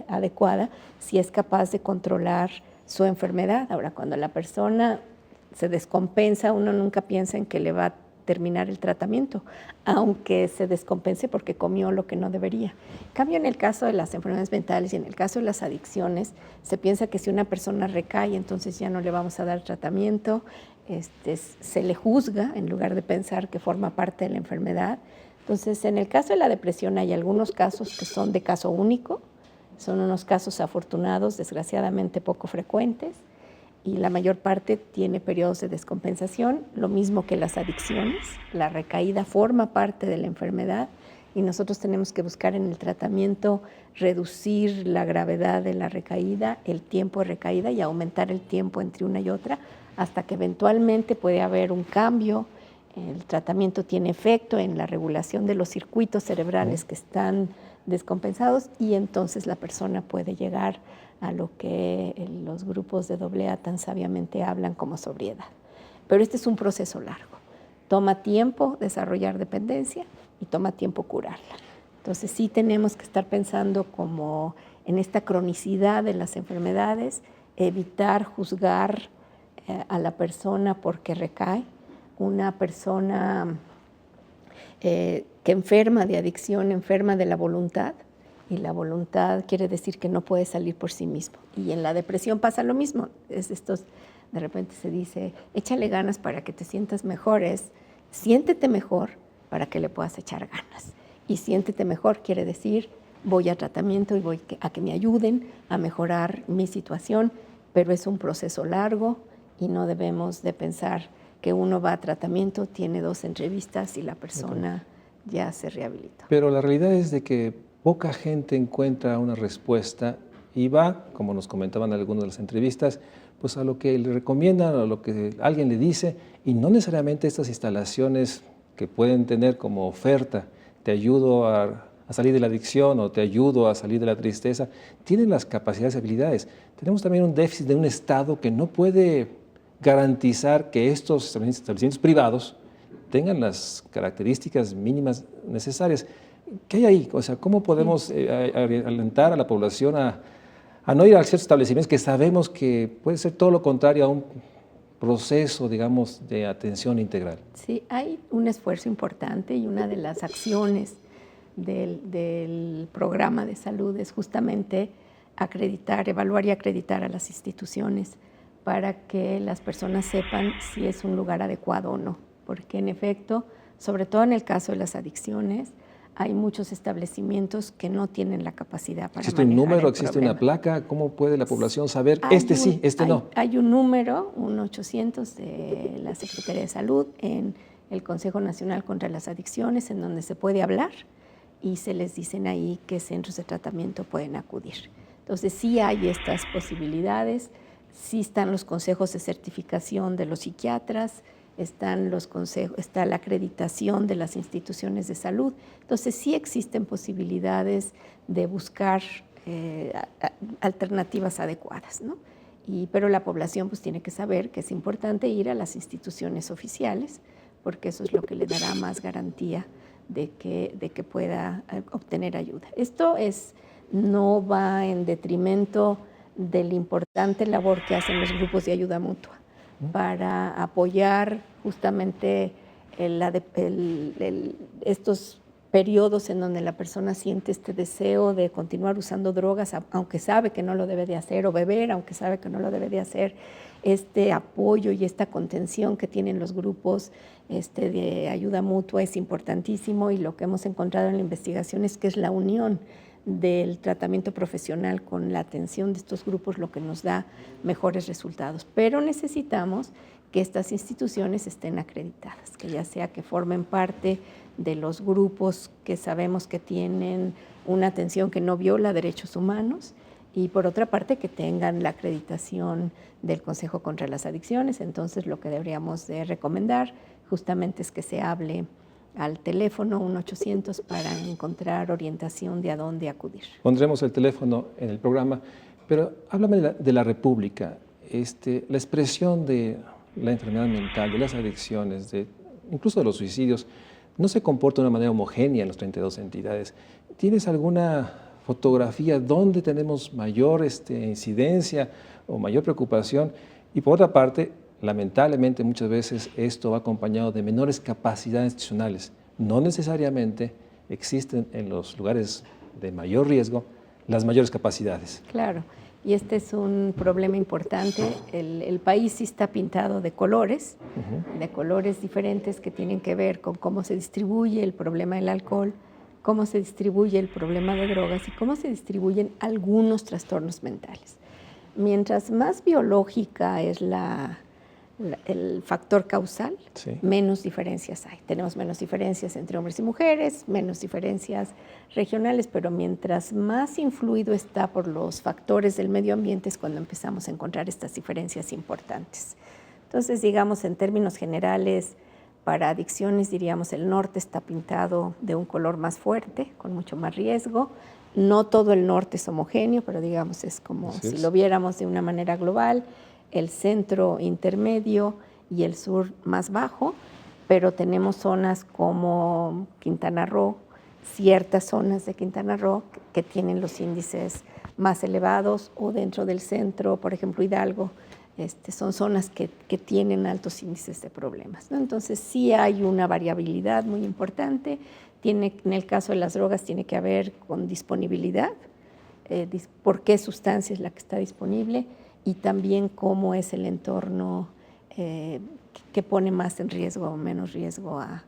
adecuada si es capaz de controlar su enfermedad. Ahora, cuando la persona se descompensa, uno nunca piensa en que le va a terminar el tratamiento, aunque se descompense porque comió lo que no debería. En cambio, en el caso de las enfermedades mentales y en el caso de las adicciones, se piensa que si una persona recae, entonces ya no le vamos a dar tratamiento, se le juzga en lugar de pensar que forma parte de la enfermedad. Entonces, en el caso de la depresión hay algunos casos que son de caso único, son unos casos afortunados, desgraciadamente poco frecuentes, y la mayor parte tiene periodos de descompensación, lo mismo que las adicciones. La recaída forma parte de la enfermedad y nosotros tenemos que buscar en el tratamiento reducir la gravedad de la recaída, el tiempo de recaída y aumentar el tiempo entre una y otra hasta que eventualmente puede haber un cambio. El tratamiento tiene efecto en la regulación de los circuitos cerebrales que están descompensados y entonces la persona puede llegar a lo que los grupos de AA tan sabiamente hablan como sobriedad. Pero este es un proceso largo. Toma tiempo desarrollar dependencia y toma tiempo curarla. Entonces sí tenemos que estar pensando como en esta cronicidad de las enfermedades, evitar juzgar a la persona porque recae. Una persona que enferma de adicción, enferma de la voluntad, y la voluntad quiere decir que no puede salir por sí mismo. Y en la depresión pasa lo mismo. De repente se dice, échale ganas para que te sientas mejor. Siéntete mejor para que le puedas echar ganas. Y siéntete mejor quiere decir, voy a tratamiento y voy a que me ayuden a mejorar mi situación, pero es un proceso largo y no debemos de pensar que uno va a tratamiento, tiene 2 entrevistas y la persona ya se rehabilita. Pero la realidad es de que poca gente encuentra una respuesta y va, como nos comentaban algunas de las entrevistas, pues a lo que le recomiendan, a lo que alguien le dice, y no necesariamente estas instalaciones que pueden tener como oferta, te ayudo a salir de la adicción o te ayudo a salir de la tristeza, tienen las capacidades y habilidades. Tenemos también un déficit de un Estado que no puede garantizar que estos establecimientos privados tengan las características mínimas necesarias. ¿Qué hay ahí? O sea, ¿cómo podemos alentar a la población a no ir a ciertos establecimientos que sabemos que puede ser todo lo contrario a un proceso, digamos, de atención integral? Sí, hay un esfuerzo importante y una de las acciones del programa de salud es justamente acreditar, evaluar y acreditar a las instituciones para que las personas sepan si es un lugar adecuado o no, porque en efecto, sobre todo en el caso de las adicciones, hay muchos establecimientos que no tienen la capacidad para ¿Existe un manejar número, el existe problema. una placa? ¿Cómo puede la población saber sí, no? Hay un número, un 800 de la Secretaría de Salud en el Consejo Nacional contra las Adicciones, en donde se puede hablar y se les dicen ahí qué centros de tratamiento pueden acudir. Entonces sí hay estas posibilidades, sí están los consejos de certificación de los psiquiatras, está la acreditación de las instituciones de salud. Entonces sí existen posibilidades de buscar alternativas adecuadas, ¿no? Pero la población pues tiene que saber que es importante ir a las instituciones oficiales, porque eso es lo que le dará más garantía de que pueda obtener ayuda. Esto no va en detrimento de la importante labor que hacen los grupos de ayuda mutua para apoyar justamente estos periodos en donde la persona siente este deseo de continuar usando drogas, aunque sabe que no lo debe de hacer, o beber, aunque sabe que no lo debe de hacer. Este apoyo y esta contención que tienen los grupos de ayuda mutua es importantísimo, y lo que hemos encontrado en la investigación es que es la unión del tratamiento profesional con la atención de estos grupos lo que nos da mejores resultados. Pero necesitamos que estas instituciones estén acreditadas, que ya sea que formen parte de los grupos que sabemos que tienen una atención que no viola derechos humanos, y por otra parte que tengan la acreditación del Consejo contra las Adicciones. Entonces lo que deberíamos de recomendar justamente es que se hable al teléfono 1-800 para encontrar orientación de a dónde acudir. Pondremos el teléfono en el programa, pero háblame de la República, la expresión de la enfermedad mental, de las adicciones, incluso de los suicidios, no se comporta de una manera homogénea en las 32 entidades. ¿Tienes alguna fotografía donde tenemos mayor incidencia o mayor preocupación? Y por otra parte, lamentablemente muchas veces esto va acompañado de menores capacidades institucionales. No necesariamente existen en los lugares de mayor riesgo las mayores capacidades. Claro, y este es un problema importante. El país sí está pintado de colores diferentes que tienen que ver con cómo se distribuye el problema del alcohol, cómo se distribuye el problema de drogas y cómo se distribuyen algunos trastornos mentales. Mientras más biológica es el factor causal, sí, menos diferencias hay. Tenemos menos diferencias entre hombres y mujeres, menos diferencias regionales, pero mientras más influido está por los factores del medio ambiente es cuando empezamos a encontrar estas diferencias importantes. Entonces, digamos, en términos generales, para adicciones, diríamos, el norte está pintado de un color más fuerte, con mucho más riesgo. No todo el norte es homogéneo, pero digamos, es como si lo viéramos de una manera global. El centro intermedio y el sur más bajo, pero tenemos zonas como Quintana Roo, ciertas zonas de Quintana Roo que tienen los índices más elevados, o dentro del centro, por ejemplo, Hidalgo, son zonas que tienen altos índices de problemas, ¿no? Entonces sí hay una variabilidad muy importante. En el caso de las drogas tiene que haber con disponibilidad, por qué sustancia es la que está disponible, y también cómo es el entorno que pone más en riesgo o menos riesgo a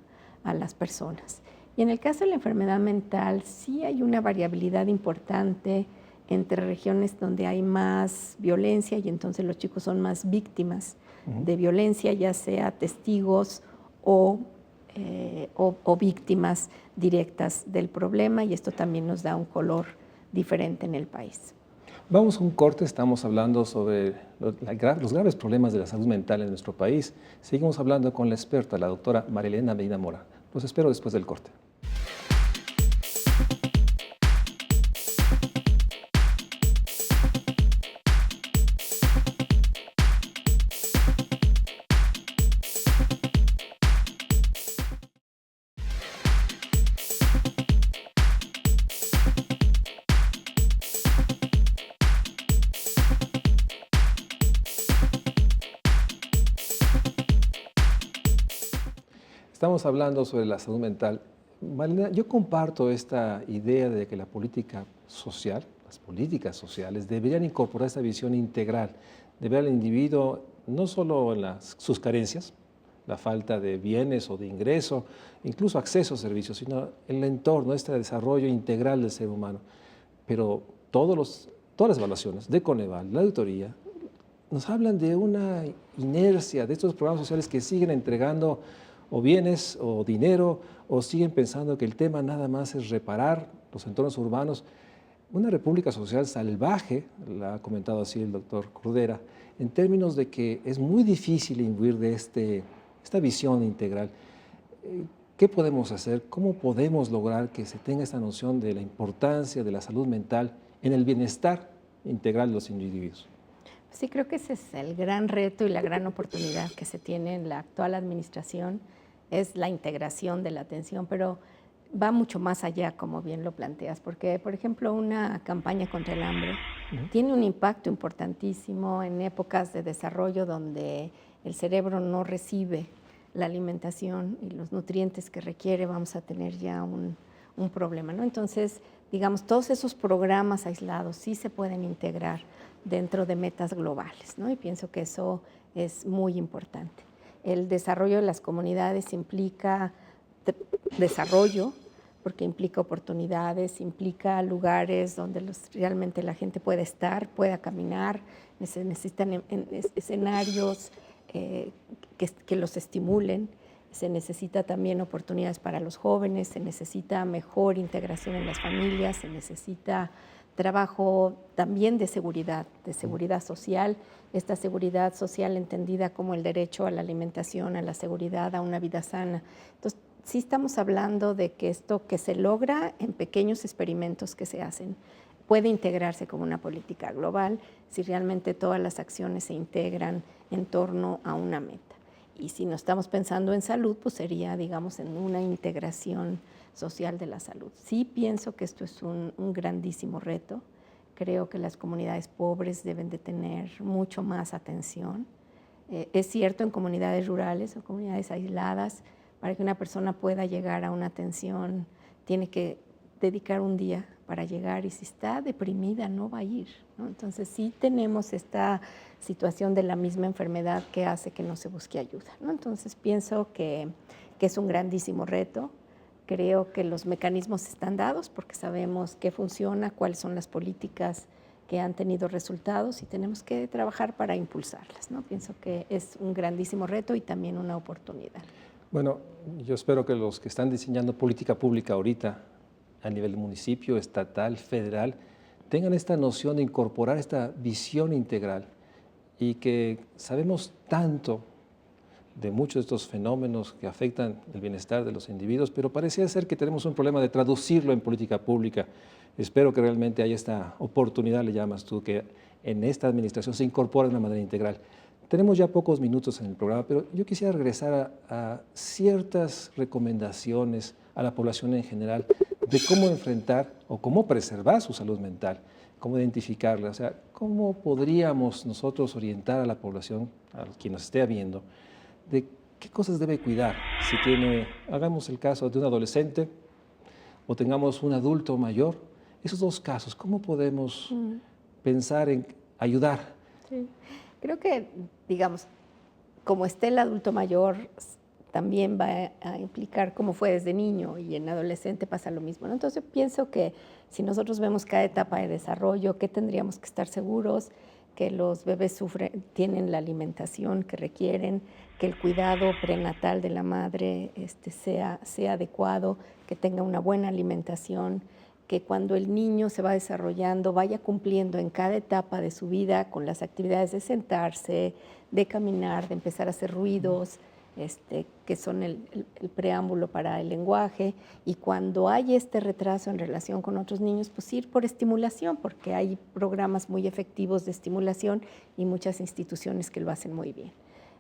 las personas. Y en el caso de la enfermedad mental sí hay una variabilidad importante entre regiones donde hay más violencia, y entonces los chicos son más víctimas de violencia, ya sea testigos o víctimas directas del problema, y esto también nos da un color diferente en el país. Vamos a un corte, estamos hablando sobre los graves problemas de la salud mental en nuestro país. Seguimos hablando con la experta, la doctora Marilena Medina Mora. Los espero después del corte. Estamos hablando sobre la salud mental. Marlena, yo comparto esta idea de que la política social, las políticas sociales, deberían incorporar esta visión integral de ver al individuo no solo en sus carencias, la falta de bienes o de ingreso, incluso acceso a servicios, sino en el entorno, este desarrollo integral del ser humano. Pero todas las evaluaciones de Coneval, la auditoría, nos hablan de una inercia de estos programas sociales que siguen entregando o bienes o dinero, o siguen pensando que el tema nada más es reparar los entornos urbanos. Una república social salvaje, la ha comentado así el doctor Cordera, en términos de que es muy difícil imbuir de esta visión integral. ¿Qué podemos hacer? ¿Cómo podemos lograr que se tenga esta noción de la importancia de la salud mental en el bienestar integral de los individuos? Sí, creo que ese es el gran reto y la gran oportunidad que se tiene en la actual administración, es la integración de la atención, pero va mucho más allá, como bien lo planteas, porque, por ejemplo, una campaña contra el hambre tiene un impacto importantísimo en épocas de desarrollo donde el cerebro no recibe la alimentación y los nutrientes que requiere, vamos a tener ya un problema, ¿no? Entonces, digamos, todos esos programas aislados sí se pueden integrar dentro de metas globales, ¿no? Y pienso que eso es muy importante. El desarrollo de las comunidades implica desarrollo, porque implica oportunidades, implica lugares donde realmente la gente puede estar, pueda caminar, se necesitan escenarios que los estimulen, se necesita también oportunidades para los jóvenes, se necesita mejor integración en las familias, se necesita trabajo también de seguridad social, esta seguridad social entendida como el derecho a la alimentación, a la seguridad, a una vida sana. Entonces, sí estamos hablando de que esto que se logra en pequeños experimentos que se hacen puede integrarse como una política global si realmente todas las acciones se integran en torno a una meta. Y si no estamos pensando en salud, pues sería, digamos, en una integración social de la salud. Sí pienso que esto es un grandísimo reto. Creo que las comunidades pobres deben de tener mucho más atención. Es cierto, en comunidades rurales o comunidades aisladas, para que una persona pueda llegar a una atención, tiene que dedicar un día para llegar, y si está deprimida no va a ir, ¿no? Entonces sí tenemos esta situación de la misma enfermedad que hace que no se busque ayuda, ¿no? Entonces pienso que es un grandísimo reto. Creo que los mecanismos están dados porque sabemos qué funciona, cuáles son las políticas que han tenido resultados y tenemos que trabajar para impulsarlas, ¿no? Pienso que es un grandísimo reto y también una oportunidad. Bueno, yo espero que los que están diseñando política pública ahorita a nivel municipio, estatal, federal, tengan esta noción de incorporar esta visión integral y que sabemos tanto de muchos de estos fenómenos que afectan el bienestar de los individuos, pero parecía ser que tenemos un problema de traducirlo en política pública. Espero que realmente haya esta oportunidad, le llamas tú, que en esta administración se incorpore de una manera integral. Tenemos ya pocos minutos en el programa, pero yo quisiera regresar a ciertas recomendaciones a la población en general de cómo enfrentar o cómo preservar su salud mental, cómo identificarla, o sea, cómo podríamos nosotros orientar a la población, a quien nos esté viendo, de qué cosas debe cuidar. Si tiene, hagamos el caso de un adolescente o tengamos un adulto mayor, esos dos casos, ¿cómo podemos pensar en ayudar? Sí. Creo que, digamos, como esté el adulto mayor, también va a implicar cómo fue desde niño, y en adolescente pasa lo mismo, ¿no? Entonces pienso que si nosotros vemos cada etapa de desarrollo, que tendríamos que estar seguros que los bebés tienen la alimentación que requieren, que el cuidado prenatal de la madre sea adecuado, que tenga una buena alimentación, que cuando el niño se va desarrollando vaya cumpliendo en cada etapa de su vida con las actividades de sentarse, de caminar, de empezar a hacer ruidos, que son el preámbulo para el lenguaje, y cuando hay este retraso en relación con otros niños, pues ir por estimulación, porque hay programas muy efectivos de estimulación y muchas instituciones que lo hacen muy bien.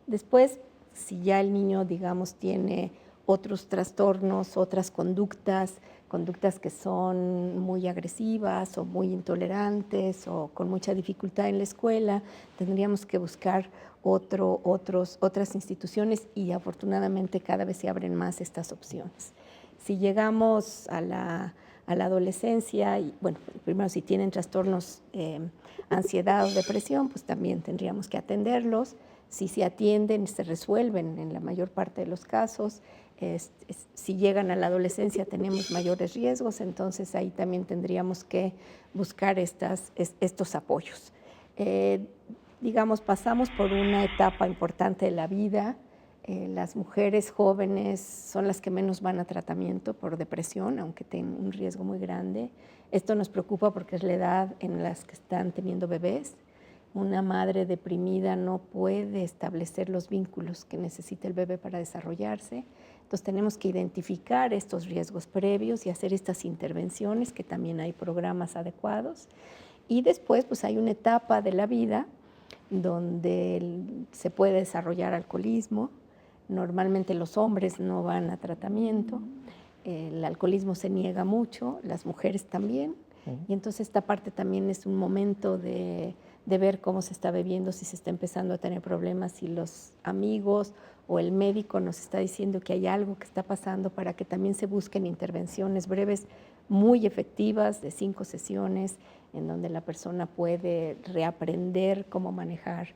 Después, si ya el niño, digamos, tiene otros trastornos, otras conductas conductas que son muy agresivas o muy intolerantes o con mucha dificultad en la escuela, tendríamos que buscar otras instituciones y afortunadamente cada vez se abren más estas opciones. Si llegamos a la adolescencia, y bueno, primero si tienen trastornos, ansiedad o depresión, pues también tendríamos que atenderlos. Si se atienden, se resuelven en la mayor parte de los casos. Si llegan a la adolescencia tenemos mayores riesgos, entonces ahí también tendríamos que buscar estos apoyos. Digamos, pasamos por una etapa importante de la vida. Las mujeres jóvenes son las que menos van a tratamiento por depresión, aunque tienen un riesgo muy grande. Esto nos preocupa porque es la edad en la que están teniendo bebés. Una madre deprimida no puede establecer los vínculos que necesita el bebé para desarrollarse. Entonces tenemos que identificar estos riesgos previos y hacer estas intervenciones, que también hay programas adecuados. Y después pues hay una etapa de la vida donde se puede desarrollar alcoholismo. Normalmente los hombres no van a tratamiento. El alcoholismo se niega mucho, las mujeres también. Y entonces esta parte también es un momento de ver cómo se está bebiendo, si se está empezando a tener problemas, si los amigos o el médico nos está diciendo que hay algo que está pasando, para que también se busquen intervenciones breves muy efectivas de 5 sesiones en donde la persona puede reaprender cómo manejar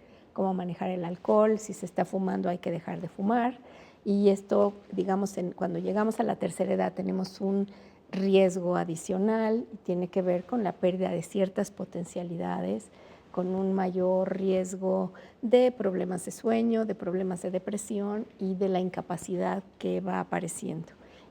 el alcohol. Si se está fumando hay que dejar de fumar. Y esto, digamos, cuando llegamos a la tercera edad tenemos un riesgo adicional y tiene que ver con la pérdida de ciertas potencialidades, con un mayor riesgo de problemas de sueño, de problemas de depresión y de la incapacidad que va apareciendo.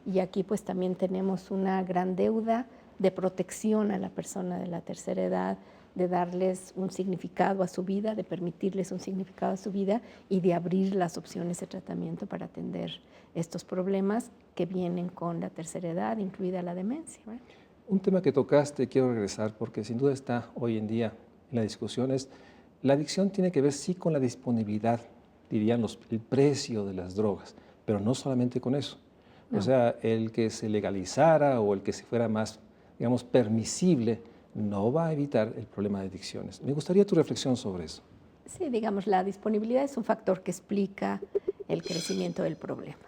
Y aquí pues también tenemos una gran deuda de protección a la persona de la tercera edad, de darles un significado a su vida, de permitirles un significado a su vida y de abrir las opciones de tratamiento para atender estos problemas que vienen con la tercera edad, incluida la demencia, ¿verdad? Un tema que tocaste, quiero regresar porque sin duda está hoy en día en la discusión, es la adicción tiene que ver sí con la disponibilidad, dirían el precio de las drogas, pero no solamente con eso. No. O sea, el que se legalizara o el que se fuera más, digamos, permisible, no va a evitar el problema de adicciones. Me gustaría tu reflexión sobre eso. Sí, digamos, la disponibilidad es un factor que explica el crecimiento del problema.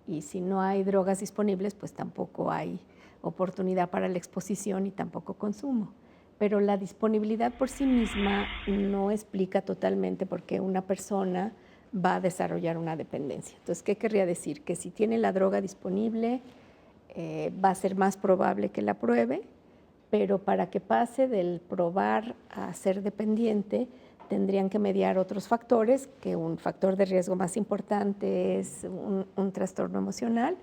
Y si no hay drogas disponibles, pues tampoco hay oportunidad para la exposición y tampoco consumo. Pero la disponibilidad por sí misma no explica totalmente por qué una persona va a desarrollar una dependencia. Entonces, ¿qué querría decir? Que si tiene la droga disponible, va a ser más probable que la pruebe, pero para que pase del probar a ser dependiente, tendrían que mediar otros factores, que un factor de riesgo más importante es un trastorno emocional,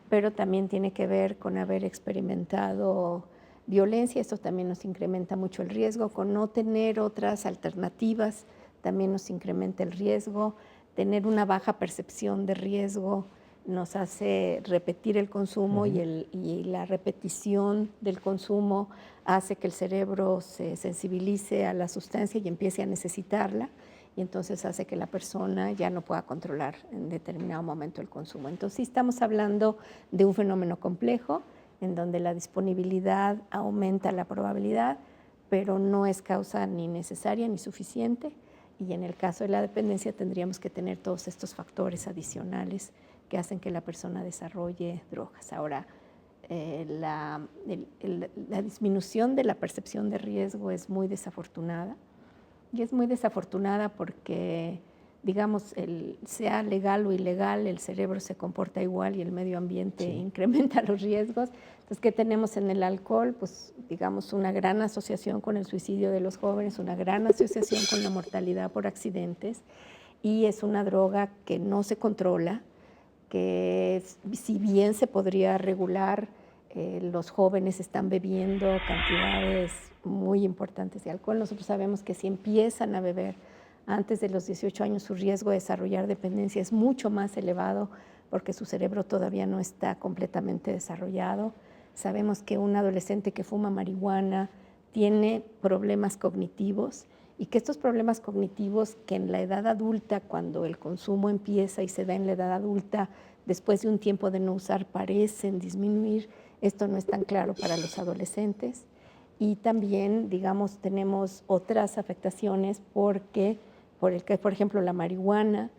pero también tiene que ver con haber experimentado violencia. Esto también nos incrementa mucho el riesgo. Con no tener otras alternativas también nos incrementa el riesgo. Tener una baja percepción de riesgo nos hace repetir el consumo y la repetición del consumo hace que el cerebro se sensibilice a la sustancia y empiece a necesitarla, y entonces hace que la persona ya no pueda controlar en determinado momento el consumo. Entonces sí estamos hablando de un fenómeno complejo en donde la disponibilidad aumenta la probabilidad, pero no es causa ni necesaria ni suficiente, y en el caso de la dependencia tendríamos que tener todos estos factores adicionales que hacen que la persona desarrolle drogas. Ahora, la disminución de la percepción de riesgo es muy desafortunada, y es muy desafortunada porque, digamos, sea legal o ilegal, el cerebro se comporta igual y el medio ambiente incrementa los riesgos. Entonces, ¿qué tenemos en el alcohol? Pues, digamos, una gran asociación con el suicidio de los jóvenes, una gran asociación con la mortalidad por accidentes, y es una droga que no se controla, que si bien se podría regular, los jóvenes están bebiendo cantidades muy importantes de alcohol. Nosotros sabemos que si empiezan a beber antes de los 18 años, su riesgo de desarrollar dependencia es mucho más elevado porque su cerebro todavía no está completamente desarrollado. Sabemos que un adolescente que fuma marihuana tiene problemas cognitivos y que estos problemas cognitivos que en la edad adulta, cuando el consumo empieza y se da en la edad adulta, después de un tiempo de no usar, parecen disminuir. Esto no es tan claro para los adolescentes. Y también, digamos, tenemos otras afectaciones porque, por ejemplo, la marihuana,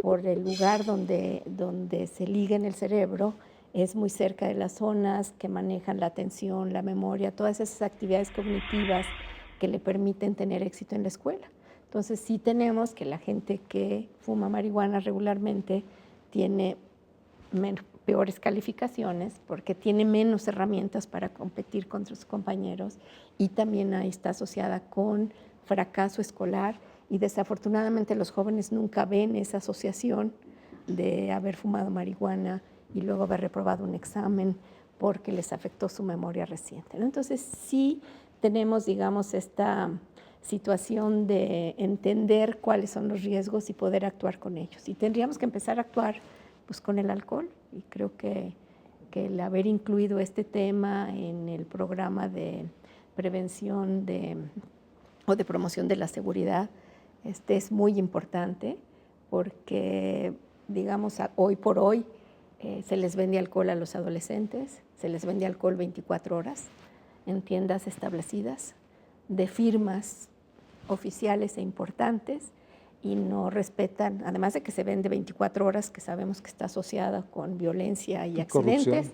por el lugar donde se liga en el cerebro, es muy cerca de las zonas que manejan la atención, la memoria, todas esas actividades cognitivas que le permiten tener éxito en la escuela. Entonces, sí tenemos que la gente que fuma marihuana regularmente tiene peores calificaciones porque tiene menos herramientas para competir con sus compañeros, y también ahí está asociada con fracaso escolar, y desafortunadamente los jóvenes nunca ven esa asociación de haber fumado marihuana y luego haber reprobado un examen porque les afectó su memoria reciente, ¿no? Entonces sí tenemos, digamos, esta situación de entender cuáles son los riesgos y poder actuar con ellos. Y tendríamos que empezar a actuar pues con el alcohol, y creo que el haber incluido este tema en el programa de prevención o de promoción de la seguridad es muy importante, porque, digamos, hoy por hoy se les vende alcohol a los adolescentes, se les vende alcohol 24 horas en tiendas establecidas de firmas oficiales e importantes, y no respetan, además de que se vende 24 horas, que sabemos que está asociada con violencia y accidentes,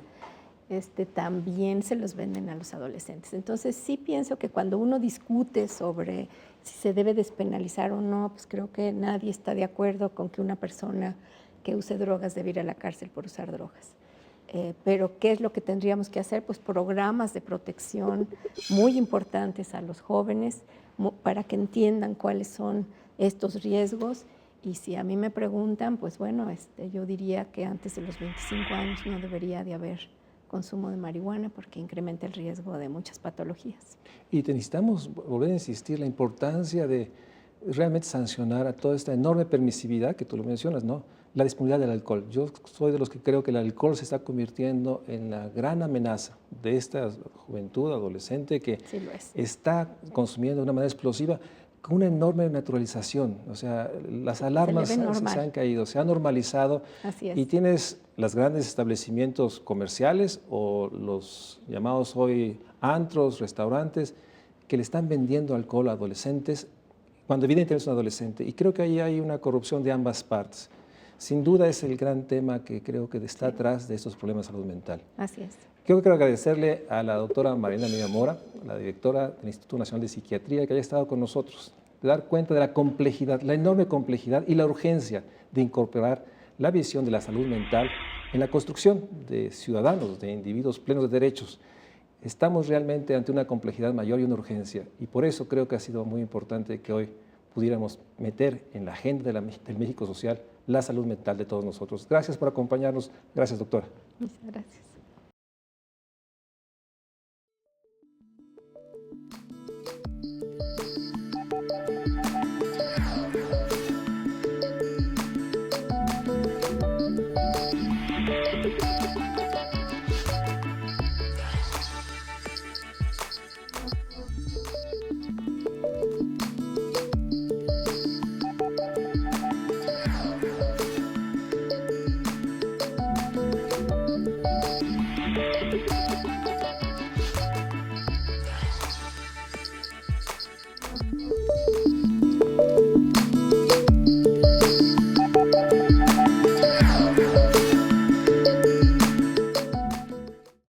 también se los venden a los adolescentes. Entonces sí pienso que cuando uno discute sobre si se debe despenalizar o no, pues creo que nadie está de acuerdo con que una persona que use drogas debe ir a la cárcel por usar drogas. Pero ¿qué es lo que tendríamos que hacer? Pues programas de protección muy importantes a los jóvenes para que entiendan cuáles son estos riesgos. Y si a mí me preguntan, pues bueno, yo diría que antes de los 25 años no debería de haber consumo de marihuana porque incrementa el riesgo de muchas patologías. Y necesitamos volver a insistir la importancia de realmente sancionar a toda esta enorme permisividad que tú lo mencionas, ¿no? La disponibilidad del alcohol. Yo soy de los que creo que el alcohol se está convirtiendo en la gran amenaza de esta juventud adolescente que sí lo es. Está consumiendo de una manera explosiva, con una enorme naturalización. O sea, las alarmas se han caído, se ha normalizado. Así es. Y tienes los grandes establecimientos comerciales o los llamados hoy antros, restaurantes, que le están vendiendo alcohol a adolescentes cuando evidentemente es un adolescente. Y creo que ahí hay una corrupción de ambas partes. Sin duda es el gran tema que creo que está atrás de estos problemas de salud mental. Así es. Quiero agradecerle a la doctora Marilena Medina Mora, la directora del Instituto Nacional de Psiquiatría, que haya estado con nosotros, de dar cuenta de la complejidad, la enorme complejidad y la urgencia de incorporar la visión de la salud mental en la construcción de ciudadanos, de individuos plenos de derechos. Estamos realmente ante una complejidad mayor y una urgencia, y por eso creo que ha sido muy importante que hoy pudiéramos meter en la agenda del México social la salud mental de todos nosotros. Gracias por acompañarnos. Gracias, doctora. Muchas gracias.